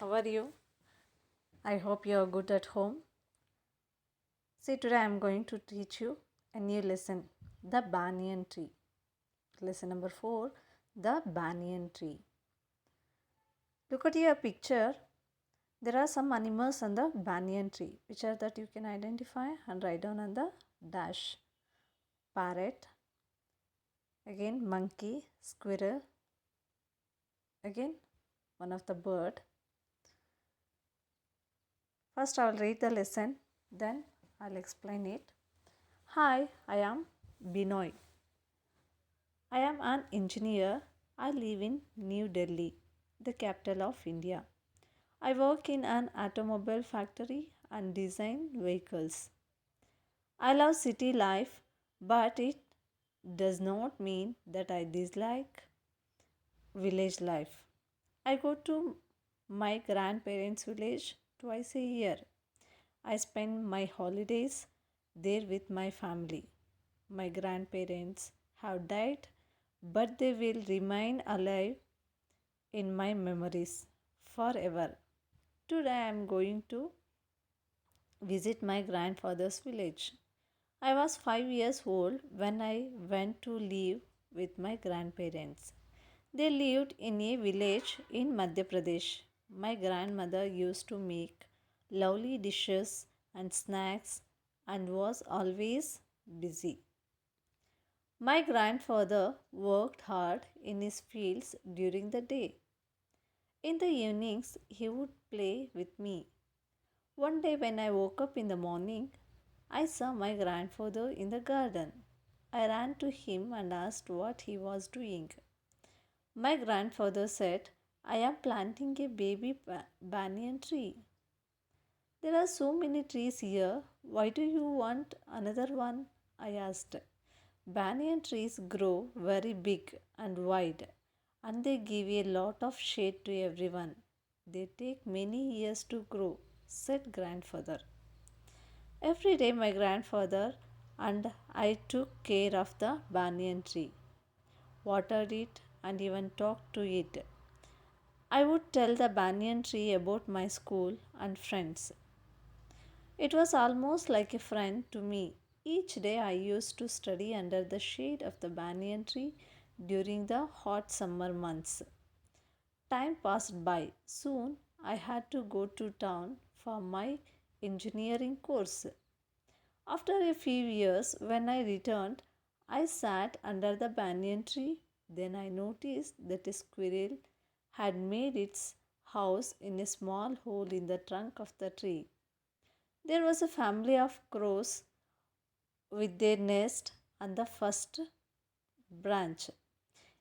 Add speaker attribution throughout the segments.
Speaker 1: How are you? I hope you are good at home. See, today I am going to teach you a new lesson, the banyan tree. Lesson number 4, the banyan tree. Look at your picture. There are some animals on the banyan tree. Which are that you can identify and write down on the dash. Parrot, again monkey, squirrel, again one of the bird. First I will read the lesson, then I'll explain it. Hi, I am Binoy. I am an engineer. I live in New Delhi, the capital of India. I work in an automobile factory and design vehicles. I love city life, but it does not mean that I dislike village life. I go to my grandparents' village twice a year. I spend my holidays there with my family. My grandparents have died, but they will remain alive in my memories forever. Today I am going to visit my grandfather's village. I was 5 years old when I went to live with my grandparents. They lived in a village in Madhya Pradesh. My grandmother used to make lovely dishes and snacks and was always busy. My grandfather worked hard in his fields during the day. In the evenings, he would play with me. One day, when I woke up in the morning, I saw my grandfather in the garden. I ran to him and asked what he was doing. My grandfather said, I am planting a baby banyan tree. There are so many trees here. Why do you want another one? I asked. Banyan trees grow very big and wide, and they give a lot of shade to everyone. They take many years to grow, said grandfather. Every day my grandfather and I took care of the banyan tree, watered it, and even talked to it. I would tell the banyan tree about my school and friends. It was almost like a friend to me. Each day I used to study under the shade of the banyan tree during the hot summer months. Time passed by. Soon I had to go to town for my engineering course. After a few years, when I returned, I sat under the banyan tree. Then I noticed that a squirrel had made its house in a small hole in the trunk of the tree. There was a family of crows with their nest on the first branch.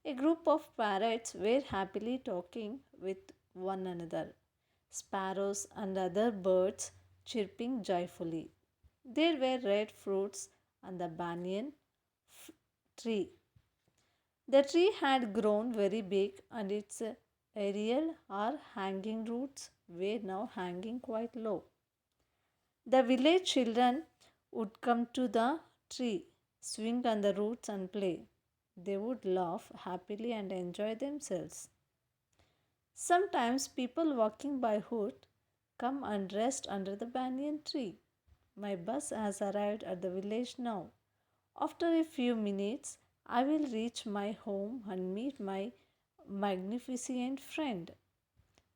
Speaker 1: A group of parrots were happily talking with one another, sparrows and other birds chirping joyfully. There were red fruits on the banyan tree. The tree had grown very big and its aerial or hanging roots were now hanging quite low. The village children would come to the tree, swing on the roots, and play. They would laugh happily and enjoy themselves. Sometimes people walking by would come and rest under the banyan tree. My bus has arrived at the village now. After a few minutes, I will reach my home and meet my magnificent friend,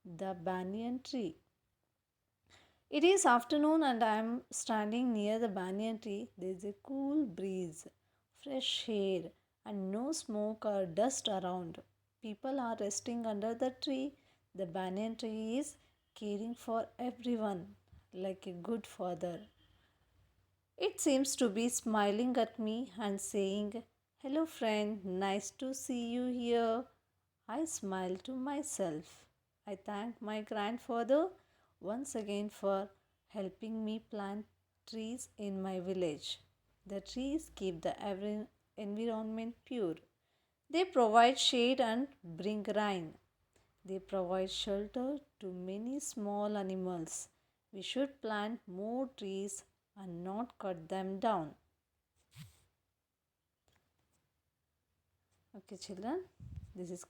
Speaker 1: the banyan tree. It is afternoon and I am standing near the banyan tree. There is a cool breeze, fresh air, and no smoke or dust around. People are resting under the tree. The banyan tree is caring for everyone like a good father. It seems to be smiling at me and saying, Hello, friend, nice to see you here. I smile to myself. I thank my grandfather once again for helping me plant trees in my village. The trees keep the environment pure. They provide shade and bring rain. They provide shelter to many small animals. We should plant more trees and not cut them down. Okay, children, this is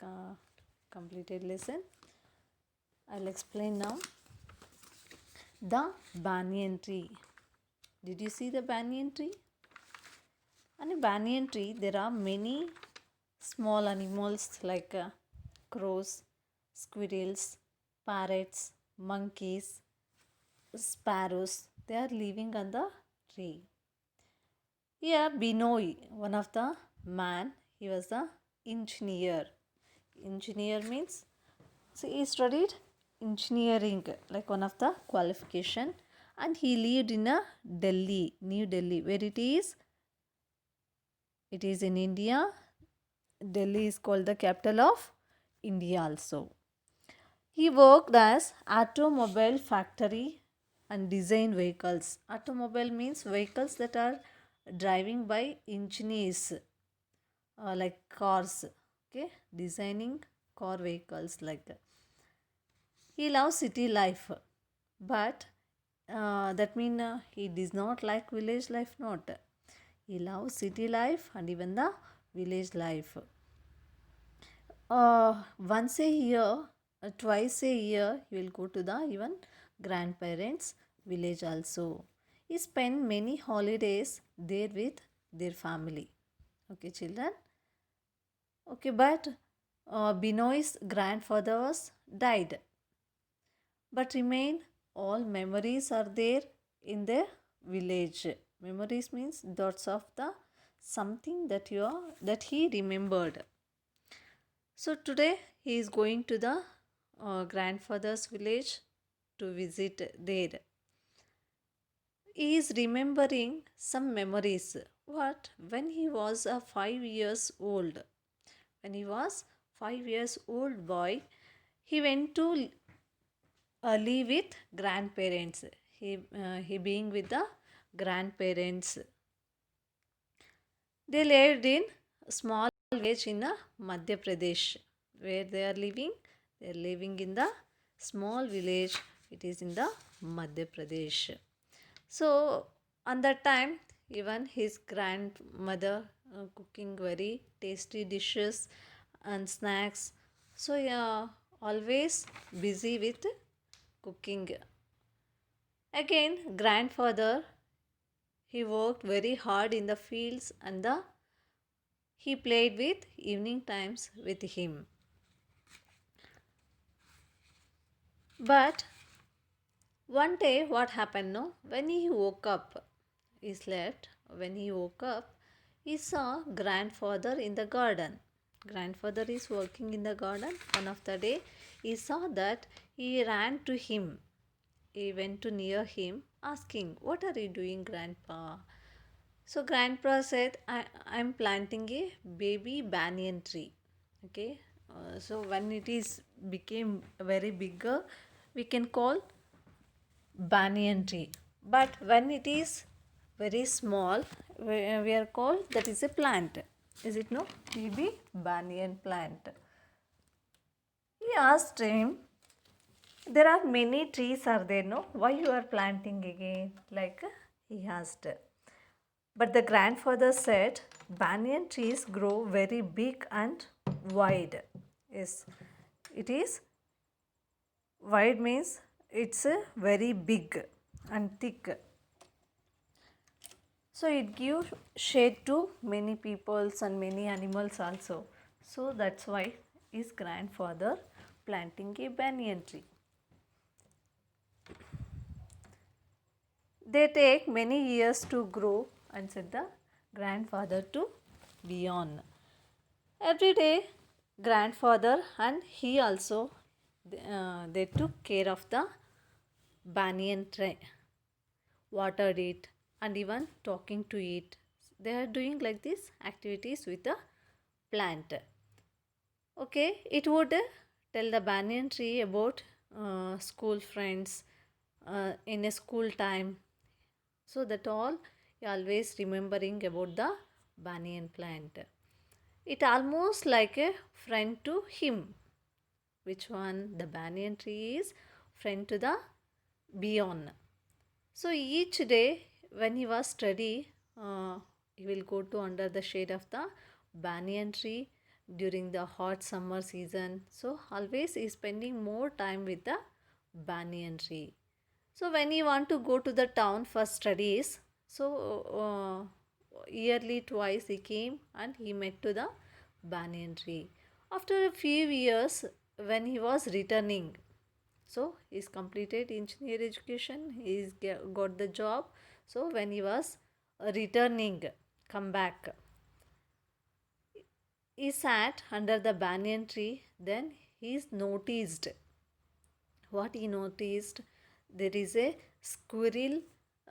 Speaker 1: completed lesson. I'll explain now. The banyan tree. Did you see the banyan tree? On a banyan tree, there are many small animals like crows, squirrels, parrots, monkeys, sparrows. They are living on the tree. Here, Binoy, one of the man, he was the engineer. Engineer means, so he studied engineering, like one of the qualification, and he lived in a Delhi, New Delhi, where it is. It is in India. Delhi is called the capital of India also. He worked as automobile factory and design vehicles. Automobile means vehicles that are driving by engineers, like cars. Okay, designing car vehicles like that. He loves city life, but that means he does not like village life. Not, he loves city life and even the village life. Once a year, twice a year, he will go to the even grandparents' village also. He spent many holidays there with their family. Okay, children. Okay, but Binoy's grandfather was died, but remain all memories are there in the village. Memories means thoughts of the something that that he remembered. So today he is going to the grandfather's village to visit there. He is remembering some memories. What? When he was a 5 years old. When he was 5 years old boy, he went to live with grandparents. He being with the grandparents. They lived in a small village in Madhya Pradesh. Where they are living? They are living in the small village. It is in the Madhya Pradesh. So on that time, even his grandmother cooking very tasty dishes and snacks. So yeah, always busy with cooking. Again, grandfather, he worked very hard in the fields and he played with evening times with him. But one day what happened, no? When he woke up, he slept. When he woke up, he saw grandfather in the garden. Grandfather is working in the garden. One of the day, he saw that. He ran to him. He went to near him, asking, "What are you doing, Grandpa?" So Grandpa said, I'm planting a baby banyan tree." Okay. So when it is became very bigger, we can call banyan tree. But when it is very small, we are called that is a plant. Is it no? Baby banyan plant. He asked him, there are many trees are there, no? Why you are planting again? Like he asked. But the grandfather said, banyan trees grow very big and wide. Yes, it is wide means it's very big and thick. So it gives shade to many peoples and many animals also. So that's why his grandfather planting a banyan tree. They take many years to grow, and said the grandfather to be on. Every day, grandfather and he also they took care of the banyan tree, watered it, and even talking to it. They are doing like this activities with the plant. Okay, it would tell the banyan tree about school friends in a school time. So that all always remembering about the banyan plant. It almost like a friend to him. Which one? The banyan tree is friend to the beyond. So each day when he was study, he will go to under the shade of the banyan tree during the hot summer season. So always he's spending more time with the banyan tree. So when he want to go to the town for studies, so yearly twice he came and he met to the banyan tree. After a few years, when he was returning, so he's completed engineer education, he's got the job. So when he was returning, come back, he sat under the banyan tree. Then he's noticed, what he noticed, there is a squirrel.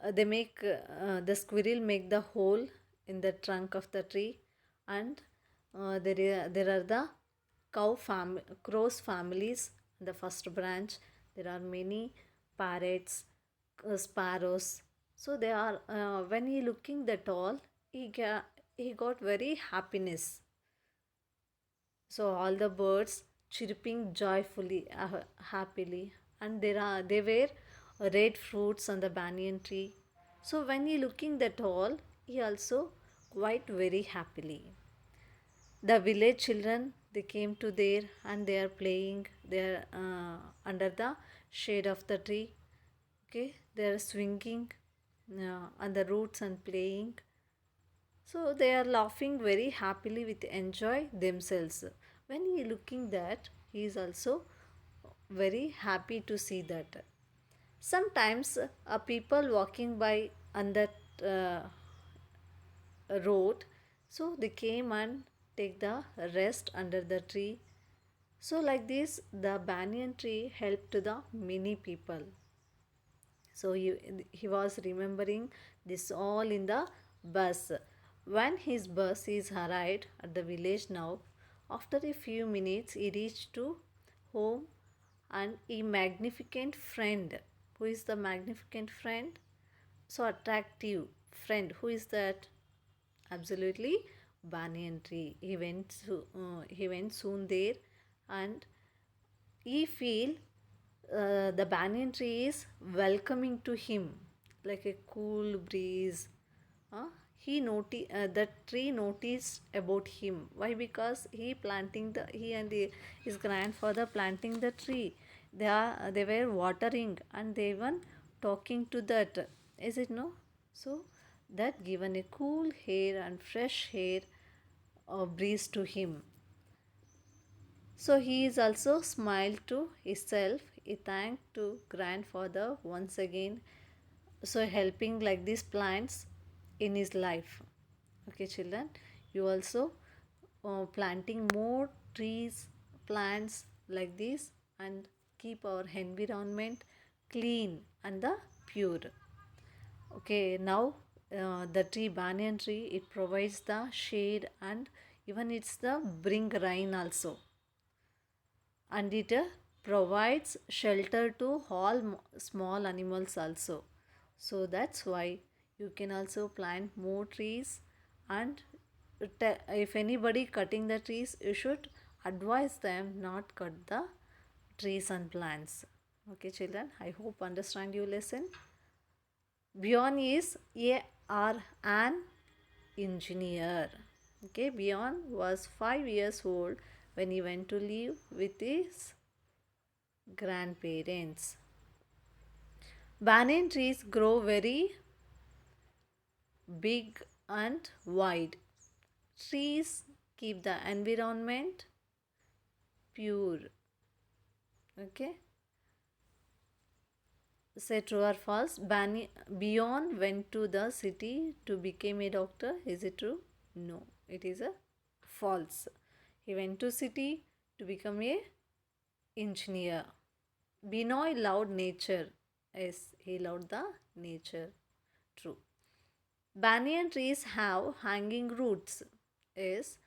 Speaker 1: The squirrel make the hole in the trunk of the tree, and there are the crows families in the first branch. There are many parrots, sparrows. So they are, when he looking that all, he got very happiness. So all the birds chirping joyfully, happily, and they were red fruits on the banyan tree. So when he looking that all, he also quite very happily. The village children, they came to there and they are playing. They are under the shade of the tree. Okay, they are swinging on the roots and playing. So they are laughing very happily with enjoy themselves. When he looking that, he is also very happy to see that. Sometimes people walking by on that road, so they came and take the rest under the tree. So like this, the banyan tree helped to the many people. So he was remembering this all in the bus. When his bus is arrived at the village now, after a few minutes he reached to home, and a magnificent friend. Who is the magnificent friend? So attractive friend. Who is that? Absolutely, banyan tree. He went soon there, and he feel the banyan tree is welcoming to him like a cool breeze. The tree noticed about him. Why? Because he and his grandfather planting the tree. They were watering and they even talking to that. Is it no? So that given a cool air and fresh air breeze to him. So he is also smiled to himself. He thanked to grandfather once again. So helping like these plants in his life. Okay, children, you also planting more trees, plants like this, and keep our environment clean and the pure. Okay, now the tree, banyan tree, it provides the shade, and even it's the bring rain also, and it provides shelter to all small animals also. So that's why you can also plant more trees, and if anybody cutting the trees, you should advise them not cut the trees and plants. Okay, children, I hope understand your lesson. Bjorn is an engineer. Okay, Bjorn was 5 years old when he went to live with his grandparents. Banyan trees grow very big and wide. Trees keep the environment pure. Okay. Say true or false. Bjorn went to the city to become a doctor. Is it true? No, it is a false. He went to city to become a engineer. Binoy loved nature. Yes, he loved the nature. True. Banyan trees have hanging roots. Yes,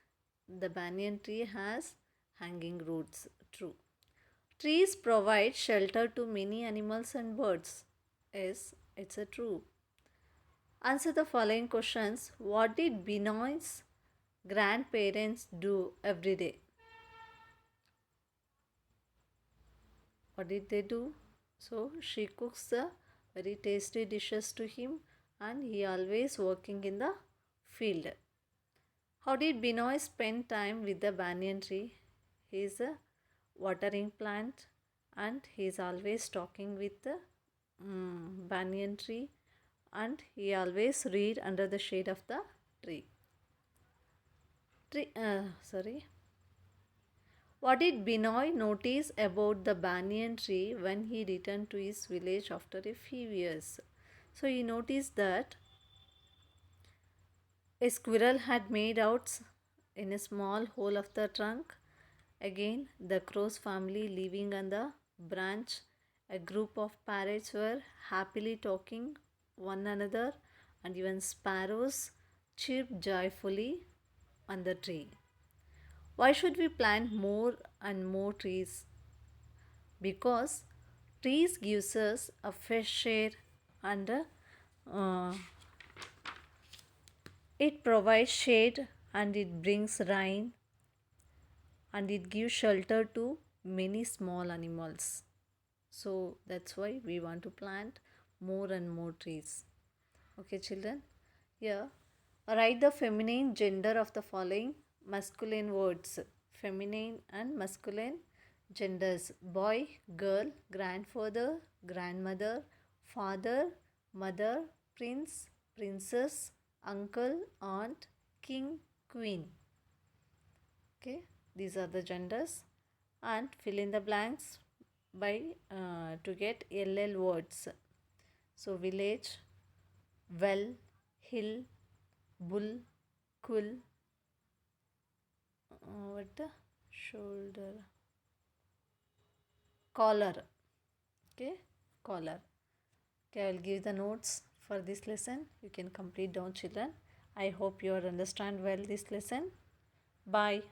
Speaker 1: the banyan tree has hanging roots. True. Trees provide shelter to many animals and birds. Yes, it's a true. Answer the following questions. What did Binoy's grandparents do every day? What did they do? So she cooks the very tasty dishes to him, and he always working in the field. How did Binoy spend time with the banyan tree? He is a watering plant and he is always talking with the banyan tree, and he always read under the shade of the tree. Sorry. What did Binoy notice about the banyan tree when he returned to his village after a few years? So he noticed that a squirrel had made out in a small hole of the trunk. Again, the crow's family living on the branch. A group of parrots were happily talking one another, and even sparrows chirped joyfully on the tree. Why should we plant more and more trees? Because trees gives us a fresh air, and uh, it provides shade, and it brings rain, and it gives shelter to many small animals. So that's why we want to plant more and more trees. Okay, children? Here, write the feminine gender of the following masculine words. Feminine and masculine genders: boy, girl, grandfather, grandmother, father, mother, prince, princess, uncle, aunt, king, queen. Okay, these are the genders, and fill in the blanks by to get LL words. So village, well, hill, bull, quill, what the shoulder, collar. Okay, collar. Okay, I will give the notes for this lesson. You can complete down, children. I hope you understand well this lesson. Bye.